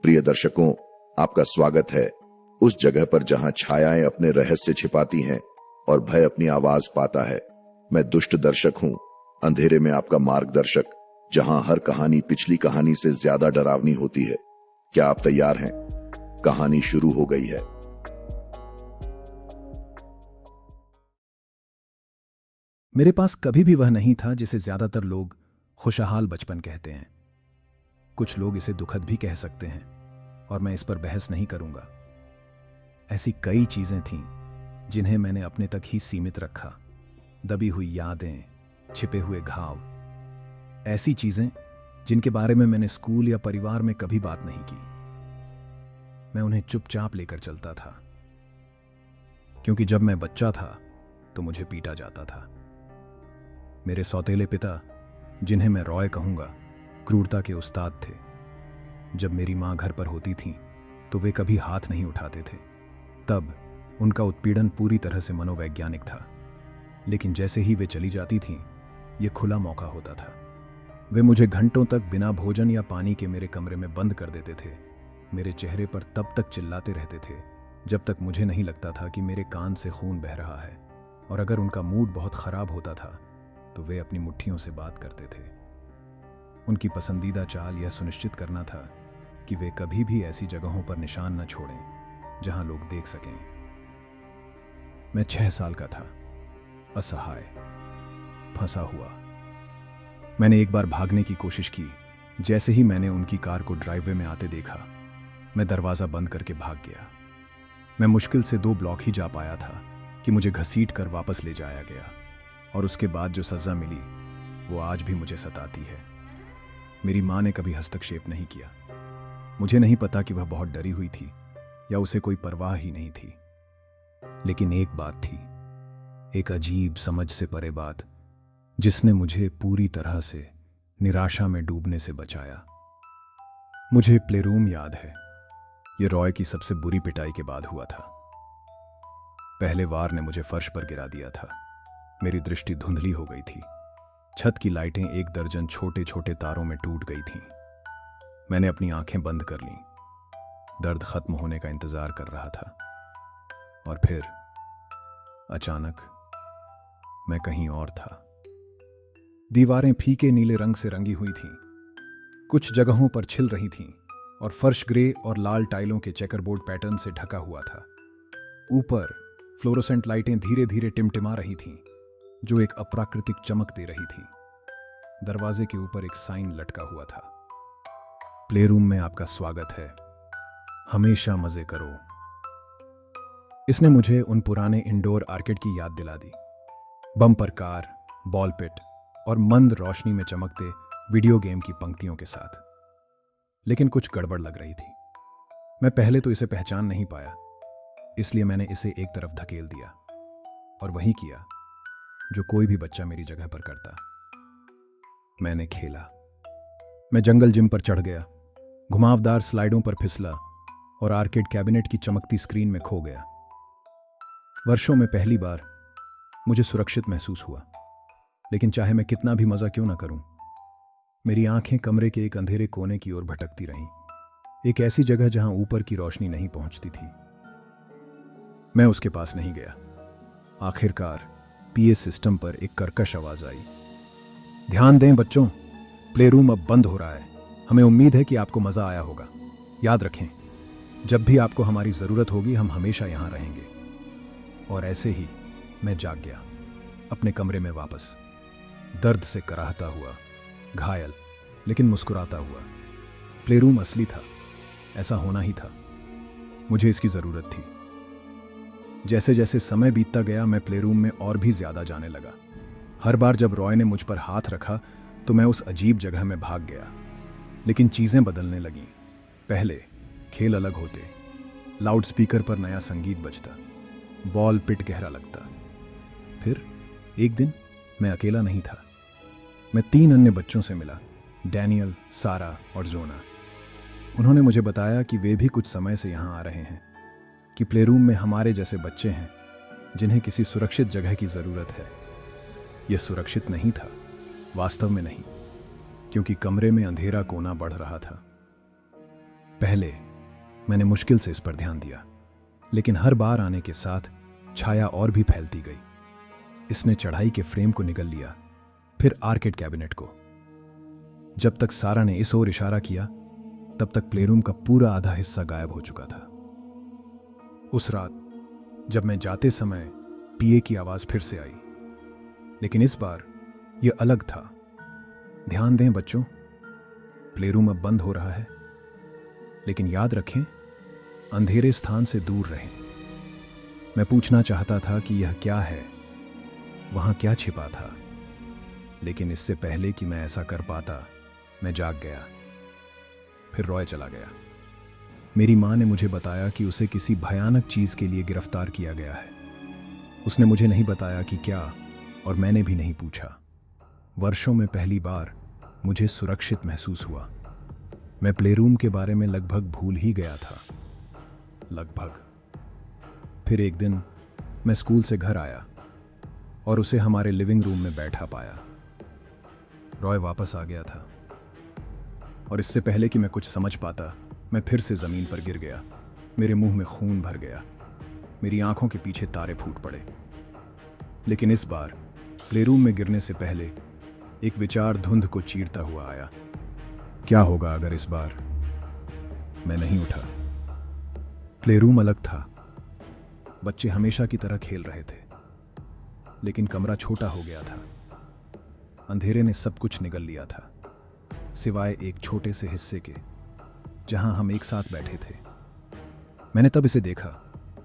प्रिय दर्शकों, आपका स्वागत है उस जगह पर जहां छायाएं अपने रहस्य छिपाती हैं और भय अपनी आवाज पाता है। मैं दुष्ट दर्शक हूं, अंधेरे में आपका मार्गदर्शक, जहां हर कहानी पिछली कहानी से ज्यादा डरावनी होती है। क्या आप तैयार हैं? कहानी शुरू हो गई है। मेरे पास कभी भी वह नहीं था जिसे ज्यादातर लोग खुशहाल बचपन कहते हैं। कुछ लोग इसे दुखद भी कह सकते हैं और मैं इस पर बहस नहीं करूंगा। ऐसी कई चीजें थीं जिन्हें मैंने अपने तक ही सीमित रखा। दबी हुई यादें, छिपे हुए घाव, ऐसी चीजें जिनके बारे में मैंने स्कूल या परिवार में कभी बात नहीं की। मैं उन्हें चुपचाप लेकर चलता था, क्योंकि जब मैं बच्चा था तो मुझे पीटा जाता था। मेरे सौतेले पिता, जिन्हें मैं रॉय कहूंगा, क्रूरता के उस्ताद थे। जब मेरी मां घर पर होती थी तो वे कभी हाथ नहीं उठाते थे। तब उनका उत्पीड़न पूरी तरह से मनोवैज्ञानिक था, लेकिन जैसे ही वे चली जाती थीं, यह खुला मौका होता था। वे मुझे घंटों तक बिना भोजन या पानी के मेरे कमरे में बंद कर देते थे। मेरे चेहरे पर तब तक चिल्लाते रहते थे जब तक मुझे नहीं लगता था कि मेरे कान से खून बह रहा है। और अगर उनका मूड बहुत खराब होता था तो वे अपनी मुट्ठियों से बात करते थे। उनकी पसंदीदा चाल यह सुनिश्चित करना था कि वे कभी भी ऐसी जगहों पर निशान न छोड़ें जहां लोग देख सकें। मैं 6 साल का था, असहाय, फंसा हुआ। मैंने एक बार भागने की कोशिश की। जैसे ही मैंने उनकी कार को ड्राइववे में आते देखा, मैं दरवाजा बंद करके भाग गया। मैं मुश्किल से 2 ब्लॉक ही जा पाया था कि मुझे घसीट कर वापस ले जाया गया। और उसके बाद जो सजा मिली वो आज भी मुझे सताती है। मेरी मां ने कभी हस्तक्षेप नहीं किया। मुझे नहीं पता कि वह बहुत डरी हुई थी या उसे कोई परवाह ही नहीं थी। लेकिन एक बात थी, एक अजीब समझ से परे बात, जिसने मुझे पूरी तरह से निराशा में डूबने से बचाया। मुझे प्लेरूम याद है। यह रॉय की सबसे बुरी पिटाई के बाद हुआ था। पहले वार ने मुझे फर्श पर गिरा दिया था। मेरी दृष्टि धुंधली हो गई थी। छत की लाइटें 1 दर्जन छोटे छोटे तारों में टूट गई थीं। मैंने अपनी आंखें बंद कर लीं। दर्द खत्म होने का इंतजार कर रहा था। और फिर अचानक मैं कहीं और था। दीवारें फीके नीले रंग से रंगी हुई थीं, कुछ जगहों पर छिल रही थीं, और फर्श ग्रे और लाल टाइलों के चेकरबोर्ड पैटर्न से ढका हुआ था। ऊपर फ्लोरोसेंट लाइटें धीरे धीरे टिमटिमा रही थीं, जो एक अप्राकृतिक चमक दे रही थी। दरवाजे के ऊपर एक साइन लटका हुआ था, प्लेरूम में आपका स्वागत है, हमेशा मजे करो। इसने मुझे उन पुराने इंडोर आर्केड की याद दिला दी। बम्पर कार, बॉल पिट और मंद रोशनी में चमकते वीडियो गेम की पंक्तियों के साथ। लेकिन कुछ गड़बड़ लग रही थी। मैं पहले तो इसे पहचान नहीं पाया, इसलिए मैंने इसे एक तरफ धकेल दिया और वही किया जो कोई भी बच्चा मेरी जगह पर करता। मैंने खेला। मैं जंगल जिम पर चढ़ गया, घुमावदार स्लाइडों पर फिसला और आर्केड कैबिनेट की चमकती स्क्रीन में खो गया। वर्षों में पहली बार मुझे सुरक्षित महसूस हुआ। लेकिन चाहे मैं कितना भी मजा क्यों ना करूं, मेरी आंखें कमरे के एक अंधेरे कोने की ओर भटकती रहीं, एक ऐसी जगह जहां ऊपर की रोशनी नहीं पहुंचती थी। मैं उसके पास नहीं गया। आखिरकार पीए सिस्टम पर एक कर्कश आवाज आई, ध्यान दें बच्चों, प्लेरूम अब बंद हो रहा है। हमें उम्मीद है कि आपको मजा आया होगा। याद रखें, जब भी आपको हमारी जरूरत होगी हम हमेशा यहां रहेंगे। और ऐसे ही मैं जाग गया, अपने कमरे में वापस, दर्द से कराहता हुआ, घायल लेकिन मुस्कुराता हुआ। प्लेरूम असली था, ऐसा होना ही था। मुझे इसकी जरूरत थी। जैसे जैसे समय बीतता गया, मैं प्लेरूम में और भी ज्यादा जाने लगा। हर बार जब रॉय ने मुझ पर हाथ रखा तो मैं उस अजीब जगह में भाग गया। लेकिन चीजें बदलने लगीं। पहले खेल अलग होते, लाउडस्पीकर पर नया संगीत बजता, बॉल पिट गहरा लगता। फिर एक दिन मैं अकेला नहीं था। मैं 3 अन्य बच्चों से मिला, डैनियल, सारा और जोना। उन्होंने मुझे बताया कि वे भी कुछ समय से यहां आ रहे हैं, कि प्लेरूम में हमारे जैसे बच्चे हैं जिन्हें किसी सुरक्षित जगह की जरूरत है। यह सुरक्षित नहीं था, वास्तव में नहीं, क्योंकि कमरे में अंधेरा कोना बढ़ रहा था। पहले मैंने मुश्किल से इस पर ध्यान दिया, लेकिन हर बार आने के साथ छाया और भी फैलती गई। इसने चढ़ाई के फ्रेम को निगल लिया, फिर आर्केड कैबिनेट को। जब तक सारा ने इस ओर इशारा किया, तब तक प्लेरूम का पूरा आधा हिस्सा गायब हो चुका था। उस रात जब मैं जाते समय पीए की आवाज फिर से आई, लेकिन इस बार यह अलग था। ध्यान दें बच्चों, प्लेरूम अब बंद हो रहा है, लेकिन याद रखें, अंधेरे स्थान से दूर रहें। मैं पूछना चाहता था कि यह क्या है, वहां क्या छिपा था, लेकिन इससे पहले कि मैं ऐसा कर पाता, मैं जाग गया। फिर रॉय चला गया। मेरी मां ने मुझे बताया कि उसे किसी भयानक चीज के लिए गिरफ्तार किया गया है। उसने मुझे नहीं बताया कि क्या, और मैंने भी नहीं पूछा। वर्षों में पहली बार मुझे सुरक्षित महसूस हुआ। मैं प्लेरूम के बारे में लगभग भूल ही गया था। लगभग। फिर एक दिन मैं स्कूल से घर आया और उसे हमारे लिविंग रूम में बैठा पाया। रॉय वापस आ गया था, और इससे पहले कि मैं कुछ समझ पाता, मैं फिर से जमीन पर गिर गया। मेरे मुंह में खून भर गया, मेरी आंखों के पीछे तारे फूट पड़े। लेकिन इस बार प्लेरूम में गिरने से पहले एक विचार धुंध को चीरता हुआ आया। क्या होगा अगर इस बार मैं नहीं उठा? प्लेरूम अलग था। बच्चे हमेशा की तरह खेल रहे थे, लेकिन कमरा छोटा हो गया था। अंधेरे ने सब कुछ निगल लिया था, सिवाय एक छोटे से हिस्से के जहां हम एक साथ बैठे थे। मैंने तब इसे देखा।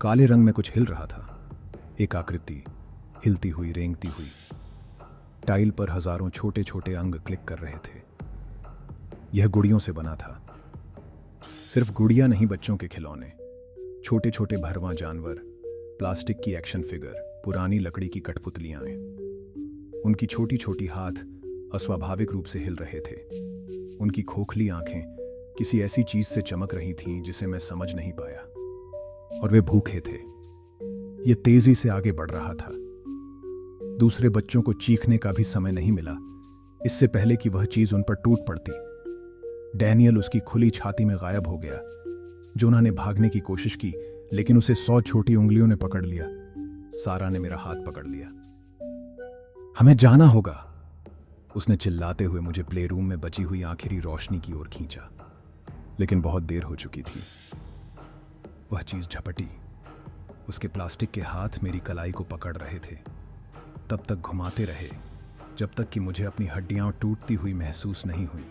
काले रंग में कुछ हिल रहा था, एक आकृति हिलती हुई, रेंगती हुई। टाइल पर हजारों छोटे छोटे अंग क्लिक कर रहे थे। यह गुड़ियों से बना था। सिर्फ गुड़िया नहीं, बच्चों के खिलौने, छोटे छोटे भरवां जानवर, प्लास्टिक की एक्शन फिगर, पुरानी लकड़ी की कठपुतलियां। उनकी छोटी छोटी हाथ अस्वाभाविक रूप से हिल रहे थे। उनकी खोखली आंखें किसी ऐसी चीज से चमक रही थीं जिसे मैं समझ नहीं पाया। और वे भूखे थे। ये तेजी से आगे बढ़ रहा था। दूसरे बच्चों को चीखने का भी समय नहीं मिला, इससे पहले कि वह चीज उन पर टूट पड़ती। डैनियल उसकी खुली छाती में गायब हो गया। जोना ने भागने की कोशिश की, लेकिन उसे 100 छोटी उंगलियों ने पकड़ लिया। सारा ने मेरा हाथ पकड़ लिया। हमें जाना होगा, उसने चिल्लाते हुए मुझे प्लेरूम में बची हुई आखिरी रोशनी की ओर खींचा। लेकिन बहुत देर हो चुकी थी। वह चीज झपटी। उसके प्लास्टिक के हाथ मेरी कलाई को पकड़ रहे थे। तब तक घुमाते रहे जब तक कि मुझे अपनी हड्डियां टूटती हुई महसूस नहीं हुई।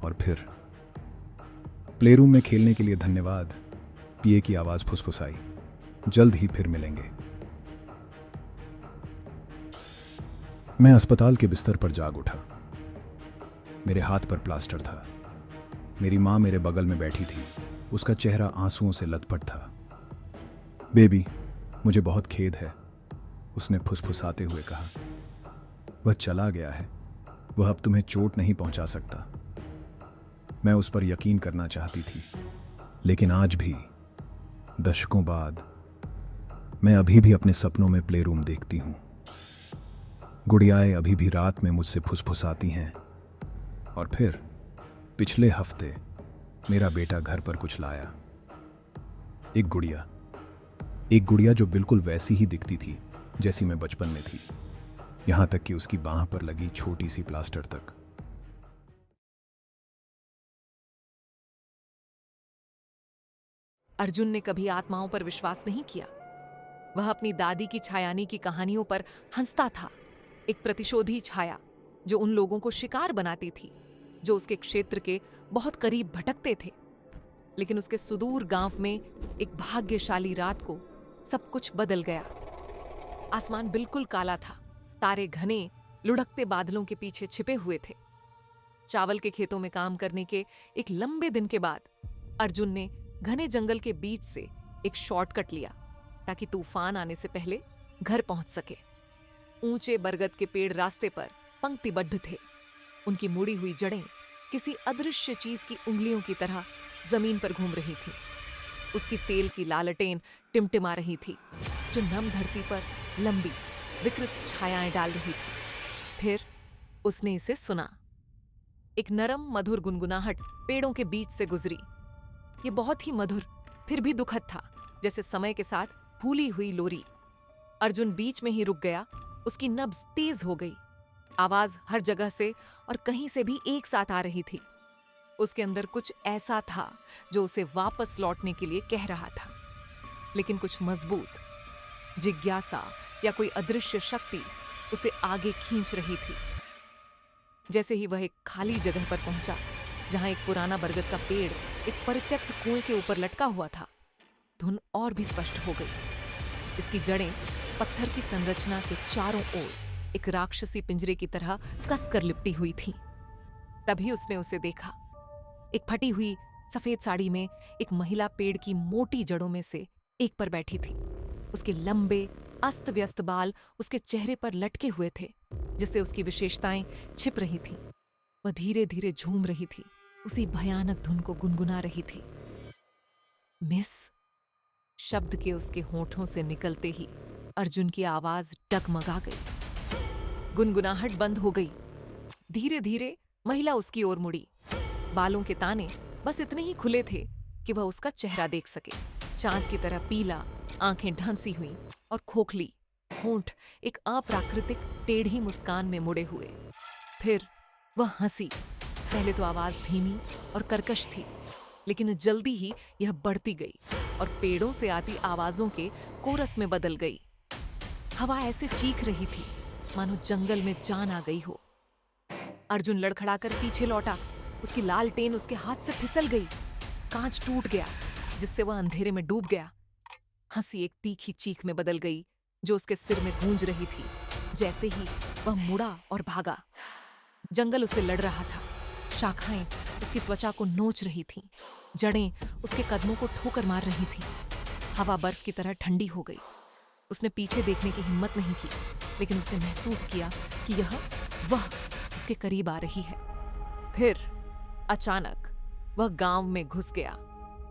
और फिर प्लेरूम में खेलने के लिए धन्यवाद, पीए की आवाज फुसफुसाई। जल्द ही फिर मिलेंगे। मैं अस्पताल के बिस्तर पर जाग उठा। मेरे हाथ पर प्लास्टर था। मेरी मां मेरे बगल में बैठी थी। उसका चेहरा आंसुओं से लथपथ था। बेबी, मुझे बहुत खेद है, उसने फुसफुसाते हुए कहा। वह चला गया है। वह अब तुम्हें चोट नहीं पहुंचा सकता। मैं उस पर यकीन करना चाहती थी, लेकिन आज भी, दशकों बाद, मैं अभी भी अपने सपनों में प्लेरूम देखती हूं। गुड़ियाएं अभी भी रात में मुझसे फुसफुसाती हैं। और फिर पिछले हफ्ते मेरा बेटा घर पर कुछ लाया। एक गुड़िया जो बिल्कुल वैसी ही दिखती थी जैसी मैं बचपन में थी, यहां तक कि उसकी बांह पर लगी छोटी सी प्लास्टर तक। अर्जुन ने कभी आत्माओं पर विश्वास नहीं किया। वह अपनी दादी की छायानी की कहानियों पर हंसता था। एक प्रतिशोधी छाया जो उन लोगों को शिकार बनाती थी जो उसके क्षेत्र के बहुत करीब भटकते थे। लेकिन उसके सुदूर गांव में एक भाग्यशाली रात को सब कुछ बदल गया। आसमान बिल्कुल काला था। तारे घने लुढ़कते बादलों के पीछे छिपे हुए थे। चावल के खेतों में काम करने के एक लंबे दिन के बाद अर्जुन ने घने जंगल के बीच से एक शॉर्टकट लिया ताकि तूफान आने से पहले घर पहुंच सके। ऊंचे बरगद के पेड़ रास्ते पर पंक्तिबद्ध थे। उनकी मुड़ी हुई जड़ें किसी अदृश्य चीज की उंगलियों की तरह जमीन पर घूम रही थी। उसकी तेल की लालटेन टिमटिमा रही थी जो नम धरती पर लंबी विकृत छायाएं डाल रही थी। फिर उसने इसे सुना। एक नरम मधुर गुनगुनाहट पेड़ों के बीच से गुजरी। ये बहुत ही मधुर फिर भी दुखद था, जैसे समय के साथ फूली हुई लोरी। अर्जुन बीच में ही रुक गया। उसकी नब्ज तेज हो गई। आवाज हर जगह से और कहीं से भी एक साथ आ रही थी। उसके अंदर कुछ ऐसा था जो उसे वापस लौटने के लिए कह रहा था, लेकिन कुछ मजबूत जिज्ञासा या कोई अदृश्य शक्ति उसे आगे खींच रही थी। जैसे ही वह एक खाली जगह पर पहुंचा, जहां एक पुराना बरगद का पेड़ एक परित्यक्त कुएं के ऊपर लटका हुआ था, धुन और भी स्पष्ट हो गई। इसकी जड़ें पत्थर की संरचना के चारों ओर एक राक्षसी पिंजरे की तरह कसकर लिपटी हुई थीं। तभी उसने उसे देखा। एक फटी हुई सफेद साड़ी में एक महिला पेड़ की मोटी जड़ों में से एक पर बैठी थी। उसके लंबे अस्त व्यस्त बाल उसके चेहरे पर लटके हुए थे, जिससे उसकी विशेषताएं छिप रही थीं। वह धीरे धीरे झूम रही थी, उसी भयानक धुन को गुनगुना रही थी। मिस शब्द के उसके होठों से निकलते ही अर्जुन की आवाज डगमगा गई। गुनगुनाहट बंद हो गई। धीरे धीरे महिला उसकी ओर मुड़ी। बालों के ताने बस इतने ही खुले थे कि वह उसका चेहरा देख सके। चांद की तरह पीला, आंखें ढंसी हुई और खोखली, होंठ एक अप्राकृतिक टेढ़ी मुस्कान में मुड़े हुए। फिर वह हंसी। पहले तो आवाज धीमी और कर्कश थी, लेकिन जल्दी ही यह बढ़ती गई और पेड़ों से आती आवाजों के कोरस में बदल गई। हवा ऐसे चीख रही थी मानो जंगल में जान आ गई हो। अर्जुन लड़खड़ाकर पीछे लौटा। उसकी लालटेन उसके हाथ से फिसल गई। कांच टूट गया, जिससे वह अंधेरे में डूब गया। हंसी एक तीखी चीख में बदल गई जो उसके सिर में गूंज रही थी। जैसे ही वह मुड़ा और भागा, जंगल उसे लड़ रहा था। शाखाएं उसकी त्वचा को नोच रही थीं। जड़ें उसके कदमों को ठोकर मार रही थीं। हवा बर्फ की तरह ठंडी हो गई। उसने पीछे देखने की हिम्मत नहीं की, लेकिन उसने महसूस किया कि वह उसके करीब आ रही है। फिर अचानक वह गांव में घुस गया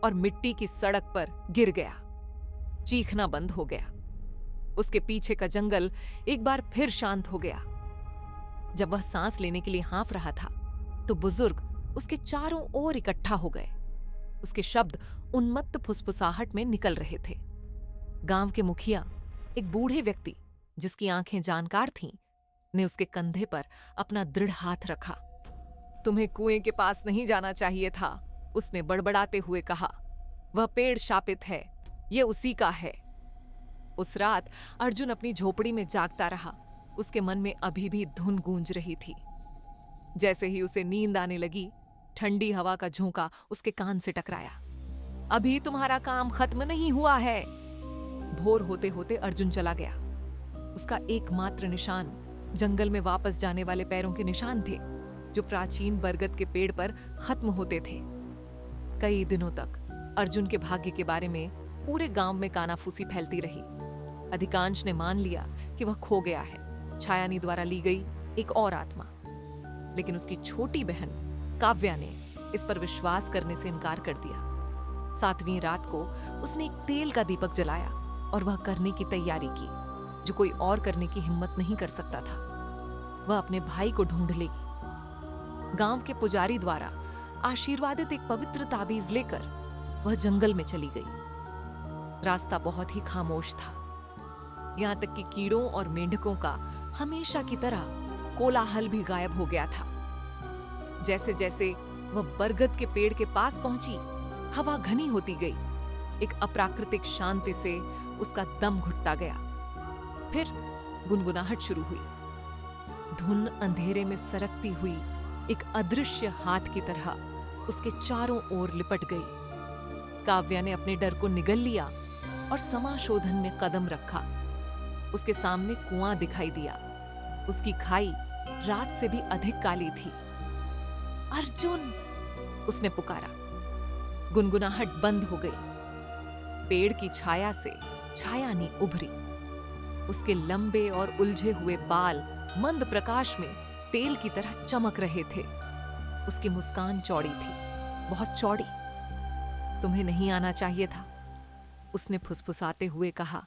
और मिट्टी की सड़क पर गिर गया। चीखना बंद हो गया। उसके पीछे का जंगल एक बार फिर शांत हो गया। जब वह सांस लेने के लिए हाँफ रहा था, तो बुजुर्ग उसके चारों ओर इकट्ठा हो गए। उसके शब्द उन्मत्त फुसफुसाहट में निकल रहे थे। गांव के मुखिया, एक बूढ़े व्यक्ति जिसकी आंखें जानकार थीं, ने उसके कंधे पर अपना दृढ़ हाथ रखा। तुम्हें कुएं के पास नहीं जाना चाहिए था, उसने बड़बड़ाते हुए कहा। वह पेड़ शापित है, ये उसी का है। उस रात अर्जुन अपनी झोपड़ी में जागता रहा। उसके मन में अभी भी धुन गूंज रही थी। जैसे ही उसे नींद आने लगी, ठंडी हवा का झोंका उसके कान से टकराया। अभी तुम्हारा काम खत्म नहीं हुआ है। भोर होते होते अर्जुन चला गया। उसका एकमात्र निशान जंगल में वापस जाने वाले पैरों के निशान थे, जो प्राचीन बरगद के पेड़ पर खत्म होते थे। कई दिनों तक अर्जुन के भाग्य के बारे में पूरे गांव में कानाफूसी फैलती रही। अधिकांश ने मान लिया कि वह खो गया है, छायानी द्वारा ली गई एक और आत्मा। लेकिन उसकी छोटी बहन काव्या ने इस पर विश्वास करने से इनकार कर दिया। 7वीं रात को उसने एक तेल का दीपक जलाया और वह करने की तैयारी की जो कोई और करने की हिम्मत नहीं कर सकता था। वह अपने भाई को ढूंढ लेगी। गांव के पुजारी द्वारा आशीर्वादित एक पवित्र ताबीज लेकर वह जंगल में चली गई। रास्ता बहुत ही खामोश था। यहां तक कि कीड़ों और मेंढकों का हमेशा की तरह कोलाहल भी गायब हो गया था। जैसे जैसे वह बरगद के पेड़ के पास पहुंची, हवा घनी होती गई। एक अप्राकृतिक शांति से उसका दम घुटता गया। फिर गुनगुनाहट शुरू हुई। धुन अंधेरे में सरकती हुई एक अदृश्य हाथ की तरह उसके चारों ओर लिपट गई। काव्या ने अपने डर को निगल लिया और समाशोधन में कदम रखा। उसके सामने कुआं दिखाई दिया। उसकी खाई रात से भी अधिक काली थी। अर्जुन! उसने पुकारा। गुनगुनाहट बंद हो गई। पेड़ की छाया से छायानी उभरी। उसके लंबे और उलझे हुए बाल मंद प्रकाश में तेल की तरह चमक रहे थे। उसकी मुस्कान चौड़ी थी, बहुत चौड़ी। तुम्हें नहीं आना चाहिए था, उसने फुसफुसाते हुए कहा।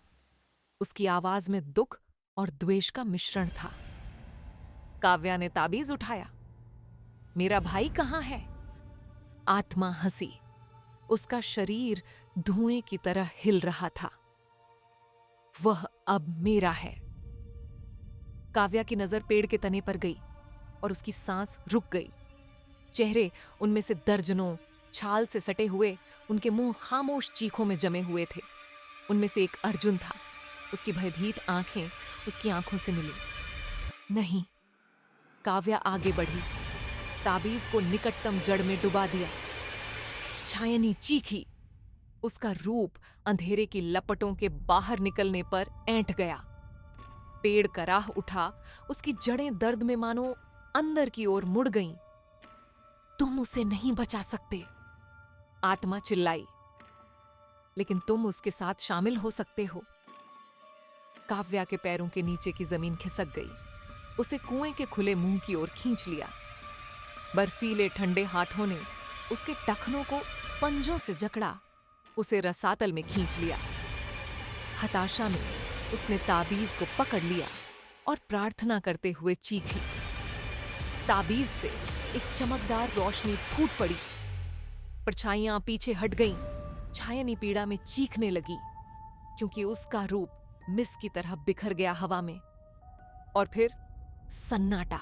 उसकी आवाज में दुख और द्वेष का मिश्रण था। काव्या ने ताबीज उठाया। मेरा भाई कहाँ है? आत्मा हंसी। उसका शरीर धुएं की तरह हिल रहा था। वह अब मेरा है। काव्या की नजर पेड़ के तने पर गई और उसकी सांस रुक गई। चेहरे उनमें से दर्जनों छाल से सटे हुए, उनके मुंह खामोश चीखों में जमे हुए थे। उनमें से एक अर्जुन था। उसकी भयभीत आंखें उसकी आंखों से मिली। नहीं। काव्या आगे बढ़ी, ताबीज को निकटतम जड़ में डुबा दिया। छायनी चीखी। उसका रूप अंधेरे की लपटों के बाहर निकलने पर ऐंठ गया। पेड़ कराह उठा। उसकी जड़ें दर्द में मानो अंदर की ओर मुड़ गईं। तुम उसे नहीं बचा सकते, आत्मा चिल्लाई, लेकिन तुम उसके साथ शामिल हो सकते हो। काव्या के पैरों के नीचे की जमीन खिसक गई। उसे कुएं के खुले मुंह की ओर खींच लिया। बर्फीले ठंडे हाथों ने उसके टखनों को पंजों से जकड़ा, उसे रसातल में खींच लिया। हताशा में उसने ताबीज को पकड़ लिया और प्रार्थना करते हुए चीखी। ताबीज से एक चमकदार रोशनी फूट पड़ी। परछाइयां पीछे हट गईं। छायनी पीड़ा में चीखने लगी, क्योंकि उसका रूप मिस की तरह बिखर गया हवा में। और फिर सन्नाटा।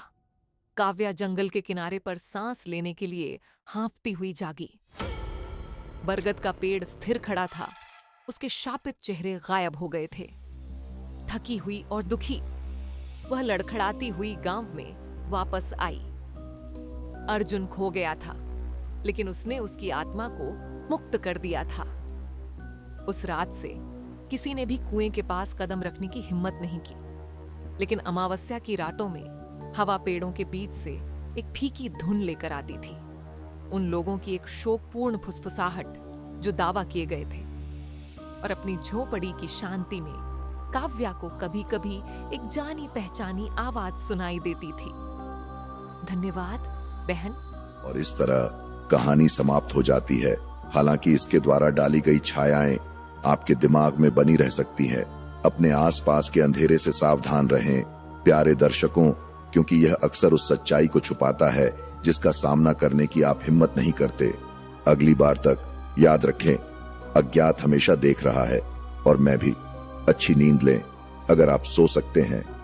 काव्या जंगल के किनारे पर सांस लेने के लिए हांफती हुई जागी। बरगद का पेड़ स्थिर खड़ा था। उसके शापित चेहरे गायब हो गए थे। थकी हुई और दुखी, वह लड़खड़ाती हुई गांव में वापस आई। अर्जुन खो गया था, लेकिन उसने उसकी आत्मा को मुक्त कर दिया था। उस रात से किसी ने भी कुएं के पास कदम रखने की हिम्मत नहीं की। लेकिन अमावस्या की रातों में हवा पेड़ों के बीच से एक फीकी धुन लेकर आती थी। उन लोगों की एक शोकपूर्ण फुसफुसाहट जो दावा किए गए थे। और अपनी झोपड़ी की शांति में काव्या को कभी कभी एक जानी पहचानी आवाज सुनाई देती थी। धन्यवाद बहन। और इस तरह कहानी समाप्त हो जाती है। हालांकि इसके द्वारा डाली गई छायाएं आपके दिमाग में बनी रह सकती हैं। अपने आसपास के अंधेरे से सावधान रहें प्यारे दर्शकों, क्योंकि यह अक्सर उस सच्चाई को छुपाता है जिसका सामना करने की आप हिम्मत नहीं करते। अगली बार तक याद रखें, अज्ञात हमेशा देख रहा है। और मैं भी। अच्छी नींद लें अगर आप सो सकते हैं।